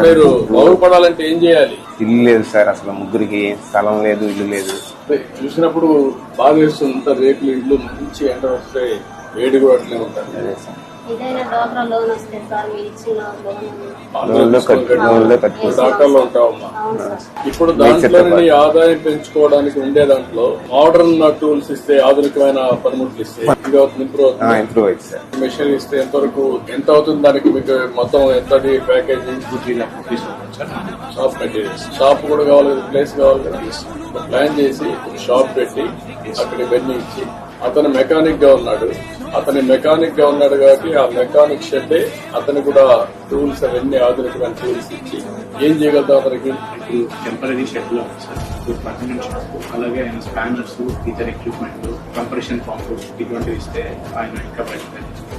మీరు బాగుపడాలంటే ఏం చేయాలి? ఇల్లు లేదు సార్, అసలు ముగ్గురికి స్థలం లేదు, ఇల్లు లేదు. చూసినప్పుడు బాగా వేస్తుంది రేకులు ఇల్లు మంచి ఎండ వస్తే వేడి కూడా అట్లే ఉంటుంది. డాక్టర్లో ఉంటావమ్మా. ఇప్పుడు దాంట్లో ఆదాయం పెంచుకోవడానికి ఉండే దాంట్లో మోడర్న్ టూల్స్ ఇస్తే, ఆధునికమైన పనిముట్లు ఇస్తే ఇంప్రూవ్ అవుతుంది. మెషిన్ ఇస్తే ఎంతవరకు ఎంత అవుతుంది? దానికి మీకు మొత్తం ఎంత ప్యాకేజ్? షాప్ మెటీరియల్స్, షాప్ కూడా కావాలి, ప్లేస్ కావాలి కదా. ప్లాన్ చేసి షాప్ పెట్టి అక్కడ ఇవన్నీ ఇచ్చి, అతను మెకానిక్ గా ఉన్నాడు కాబట్టి ఆ మెకానిక్ షెడ్డే అతను కూడా టూల్స్ అవన్నీ ఆధునికమైన టూల్స్ ఇచ్చి ఏం చేయగలుగుతాం అతనికి? ఇప్పుడు టెంపరీ షెడ్ లో అలాగే ఆయన స్పానర్స్, ఇతర ఎక్విప్మెంట్, కంప్రెషన్ పంప్ ఇటువంటివి ఇస్తే ఆయన ఇంకా బయట.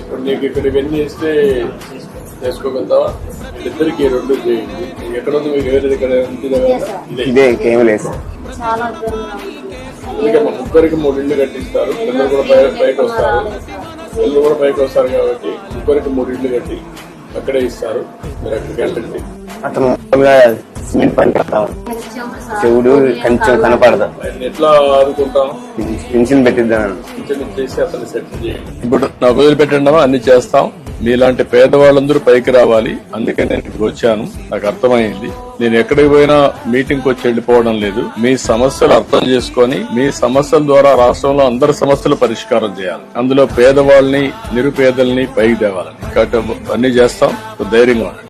ఇప్పుడు నీకు ఇక్కడ ఇవన్నీ ఇస్తే చేసుకోగలుగుతావా? ఇద్దరికి రెండు చేయండి. ఎక్కడ ఉంది మీకు? వేరే దగ్గర ఇదే ఇంకేం లేదు. ఎందుకంటే ముగ్గురికి 3 ఇళ్లు కట్టిస్తారు, పిల్లలు కూడా పైకి వస్తారు కాబట్టి ముగ్గురికి 3 ఇళ్లు కట్టి అక్కడే ఇస్తారు. మీరు అక్కడికి వెళ్ళండి. అతను సిమెంట్ పని పెడతాం, చెవుడు కొంచెం కనపడదు. ఎట్లా ఆదుకుంటాం? పెన్షన్ పెట్టిద్దాం చేసి అతన్ని సెటిల్ చేయండి. ఇప్పుడు నాకు వదిలిపెట్టండి, అన్ని చేస్తాం. మీలాంటి పేదవాళ్ళందరూ పైకి రావాలి, అందుకని నేను ఇక్కడికి వచ్చాను. నాకు అర్థమైంది. నేను ఎక్కడికి పోయినా మీటింగ్ వచ్చి వెళ్ళిపోవడం లేదు. మీ సమస్యలు అర్థం చేసుకుని మీ సమస్యల ద్వారా రాష్ట్రంలో అందరి సమస్యలు పరిష్కారం చేయాలి. అందులో పేదవాళ్ళని, నిరుపేదల్ని పైకి తేవాలని. కాబట్టి అన్ని చేస్తాం. ధైర్యంగా